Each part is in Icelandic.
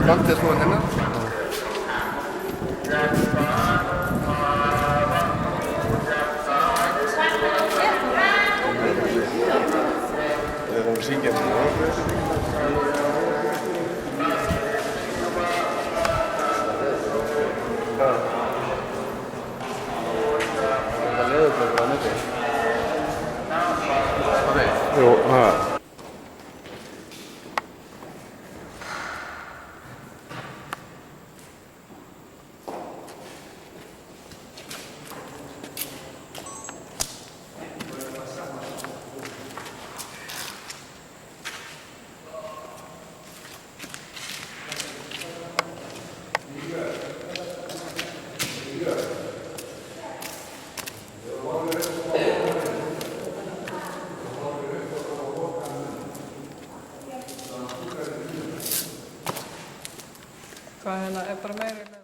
Framtida skoðun hennar. Hún syngja hérna. Það leður bara á netti. Jú, Hvað hérna er bara meira í með?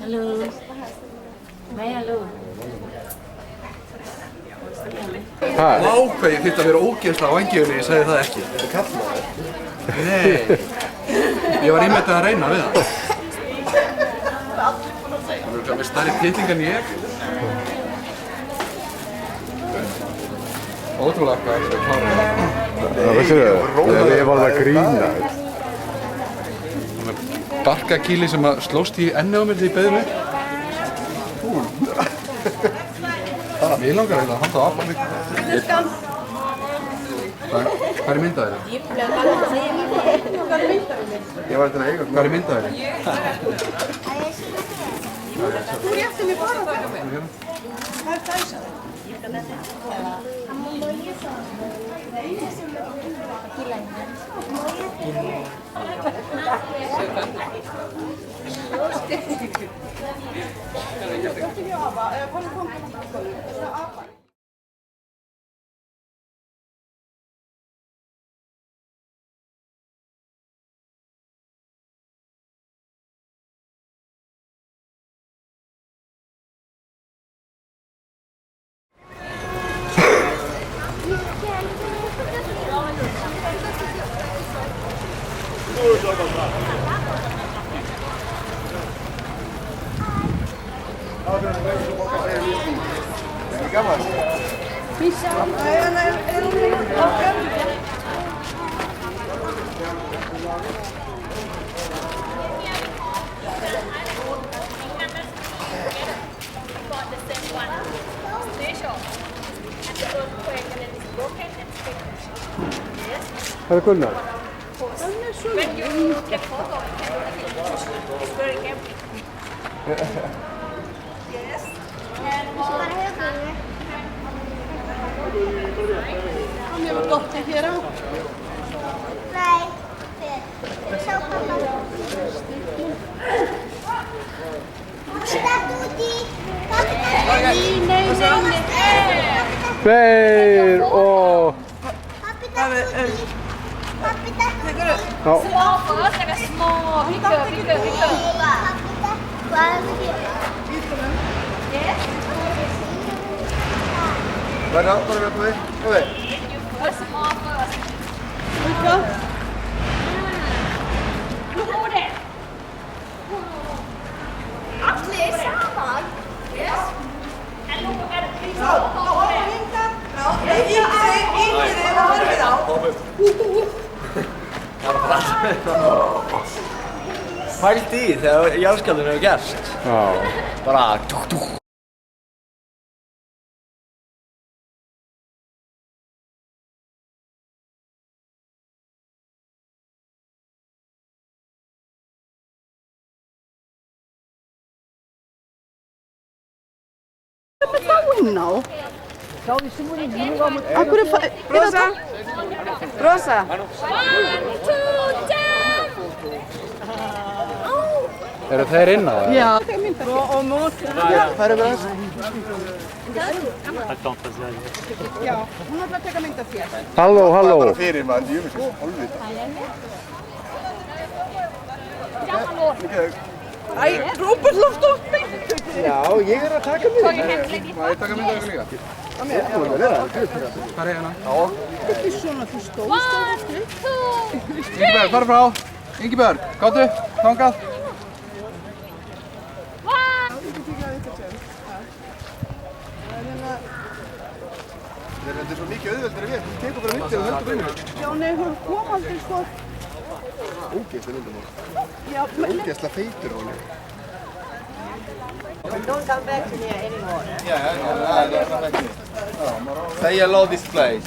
Halo. Nei, halló. Ha? Vá, hvað ég þyrfti að vera ógeðslega á vængjunni, ég sagði það ekki. Þetta er kallmaður. Nei. Ég var einmitt að reyna við það. Það verður með stærri titling en ég. Ótrúlega hvað þetta er klárað. Það veistu þau, ég var að grína. Barkakýli sem að slóst í enni á mér þegar ég beði mig. Mér langar eiginlega að halda á apa mig. Hvað er myndaðir? Ég var eitthvað að eiga. Hvað er myndaðir? Þú rétti mér bara það. Það er dæsað. Það er Gunnar. When you get photo, it's very careful. Yes. Kom ég var dottir hér á. Nei, sjá pappa. Pappa Dúdi. Nei. Tveir og... Pappi Dúdi. Pappi Dúdi. Já. Small first, like a small, bigger. Hvað er það hér? Yes. Verða, bara við á því. You first, small first. Look over there. Allir saman. Yes. And look at this. Over there. Pældi í þegar jarðskjálftinn hefur gerst. Já. Bara dúk dúk. No. Rosa. Rosa. 1, 2, jump. Eru þeir inn á það? Ja. Och mot. Færðu bara þess? Ja, hon har bara tagit mynta fjäll. Halló, halló. Bara fyrir maður, ég veist ekki, hálfvita. Æ, Róbert loft upp mig. Já, ég að taka mig. Má ég taka mynda ykkur líka? Hvað er hérna? Þetta er svona þú stóð. 1, 2. Ingibjörg, fara frá. Ingibjörg, gáttu, þangað. Þetta er svo mikið auðveldur en við, þú tekur bara myndir og heldur fyrir mig. Já, nei, hún kom aldrei sko. Ógeðslega myndum hún. Já, men Ógeðslega feitur hún. don't come back to here anymore. Say hello this place.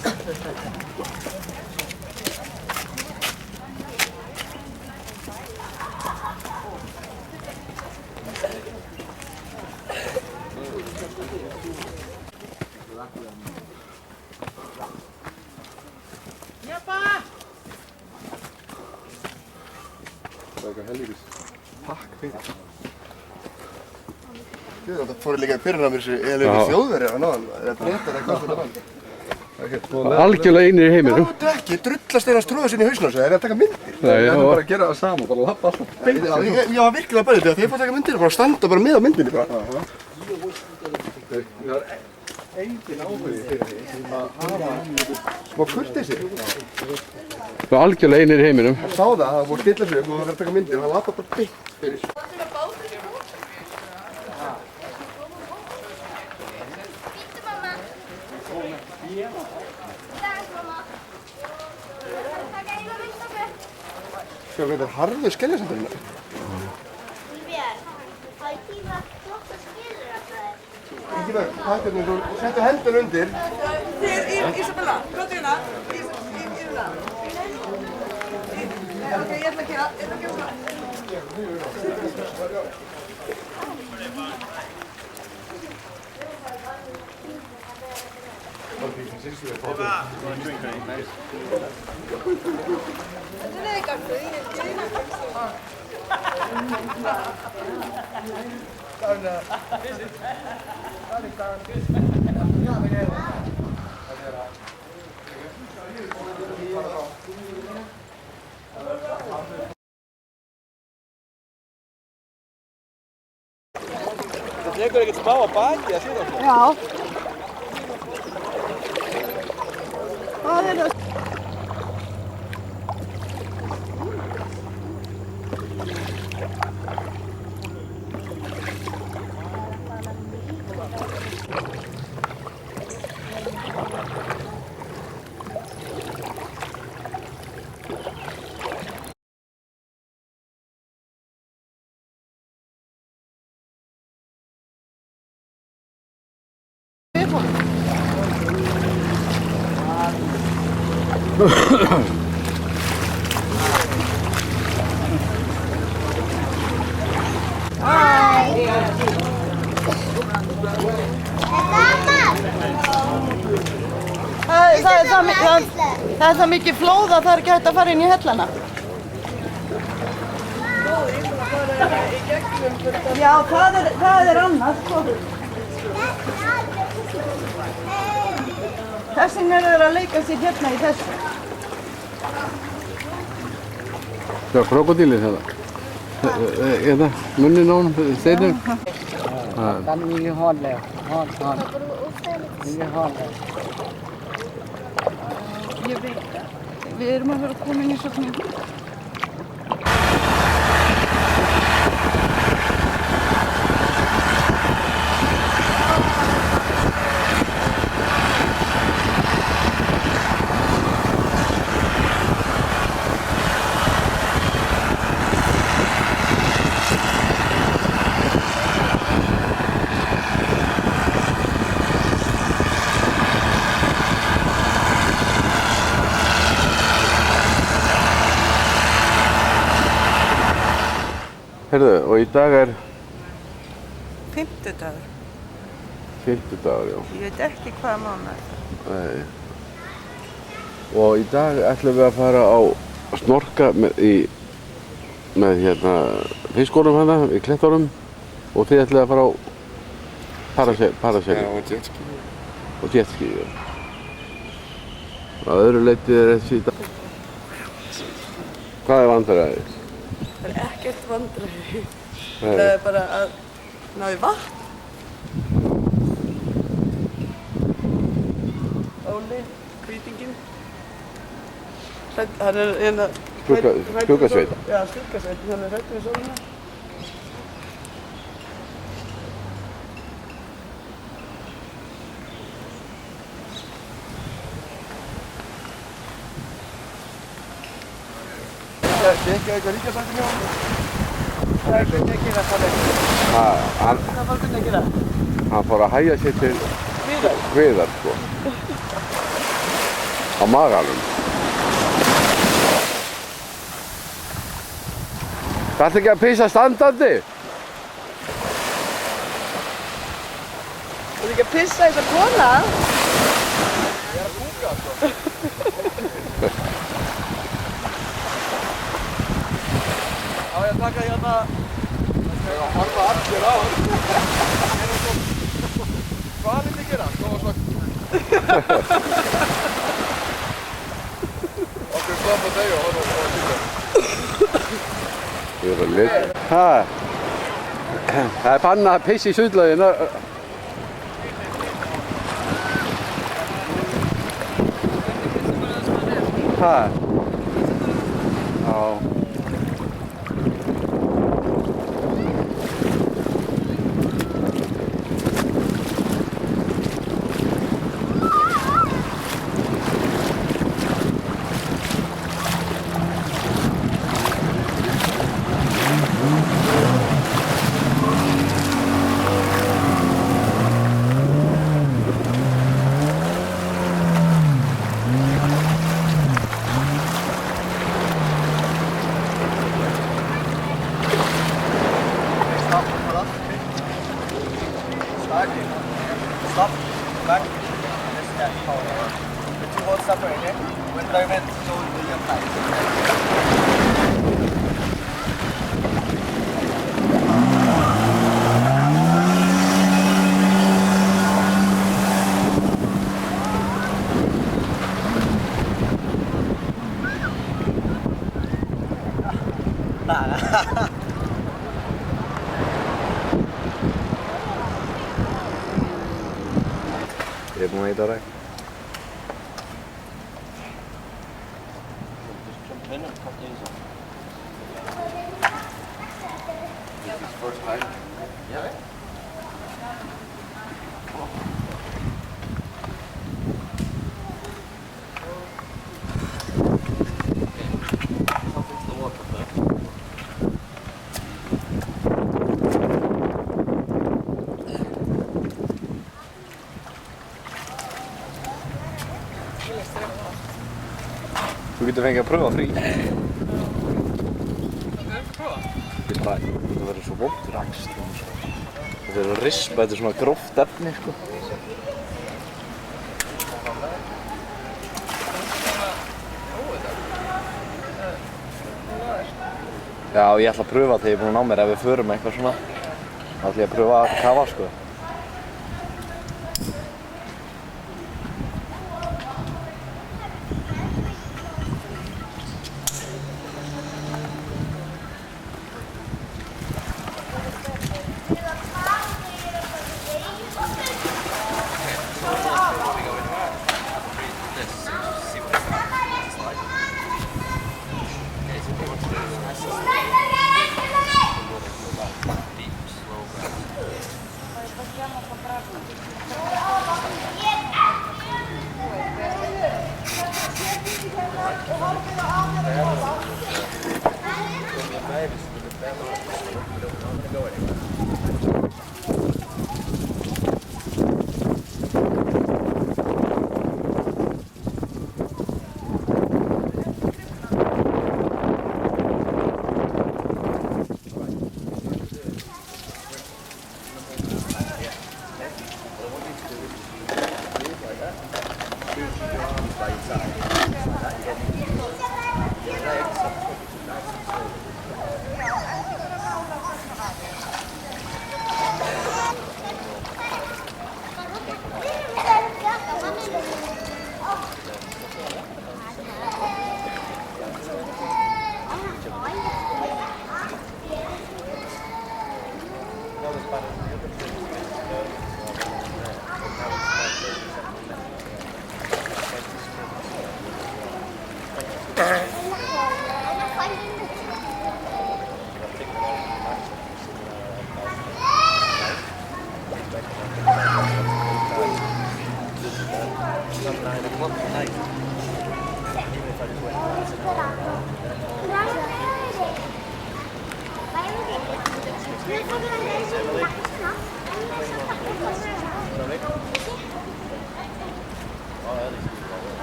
Það er eitthvað helvítis pakk fyrir. Það fóru líka í byrjun á mér þessi eðlunni þjóðverið að náðan. Er það breytar eitthvað fyrir mann? Algjörlega einir í heiminum. Þú ekki, drullast einast trúða sinni í hausna þessu, það er að taka myndir. Nei, Ég já. ætlum bara að gera það saman, bara lappa alltaf beint. Já, ég var virkilega bara þetta, þegar ég fór að taka myndir, bara standa bara með á myndinni bara. Það er engin áhugi fyrir því að hafa Smá kurteisi. Það er algjörlega einir í heiminum. Það sá það, það fór stilla sig upp og það var að taka myndir og það lappa bara beint fyrir. Sjá hvað þetta er harður skeljasamturinn. Björn, það er tíma flott að skilur að það er. Ingibjörg, hættirnir, þú settu hendun undir. Isabella, komdu hérna. Isabella. Ok, ég ætla að gera svona. Það tekur ekkert smá að baki að síðan. Já. Það er það. Það er það mikið flóð að það er ekki hægt að fara inn í hellana. Já, það er annars. Þess vegna er það að leika sér hérna í þessu. Já, krokodílið þetta. Eða, munnin á honum, steinum. Kanมีฮอดแล้วฮอดมีฮอดแล้ว Vi við erum að vera komin í söfnin. Heyrðu, og í dag er Fimmtudagur. fimmtudagur, já. Ég veit ekki hvaða mánuð. Nei. Og í dag ætlum við að fara á snorka með hérna fiskónum hana í klettunum og þið ætlum að fara á parasegli. Já, og jetski. Og jetski, já. Að öðru leyti er þessi í dag. Hvað er vandræðið? Það er ekkert vandræði. Nei. Það er bara að ná í vatn. Óli, hvítinginn. Hann er hérna... Skuggasveita. Já, skuggasveita. Hann er hræddur við sólina. Gekk eitthvað líka samt í mjóðum? Það er hvernig að gera það ekki. Hvað Hvað var hvernig að gera? hann fór að hægja sér til Viðar. hviðar, sko. Á maganum. Það ætla ekki að pissa standandi? Þú ert ekki að pissa þess að kona? Á ég að taka hérna... Það harfa allir á hann. Hvað vil þið gera? Góða svagt. Okkur stoppa þau og horfa á tíma. Ég er að lit. Það er bannað að pissa í sundlaugina. Já. Stop, back, let's get power. The two hold separate, okay? When driving, so will you apply. Ég er búinn að eita ræk. Þú getur fengið að pröfa frí. Það verður svo vondur akstur. Það verður að rispa, þetta er svona gróft efni, sko. Já, ég ætla að pröfa þegar ég er búinn að ná mér ef við förum eitthvað svona. Þá ætla ég að pröfa að kafa, sko.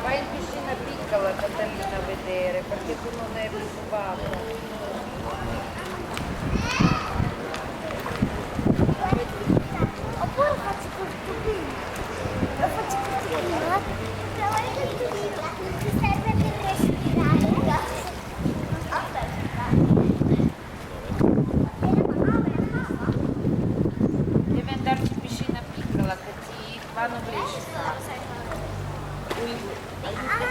Vai in piscina piccola Catalina a vedere perché tu non eri preoccupata. Oppure faccio col tubino. Lo faccio col tubino. Provare col tubino. Ti serve per respirare. Aspetta. Devi andarci in piscina piccola che ti vanno bene. Aiuto.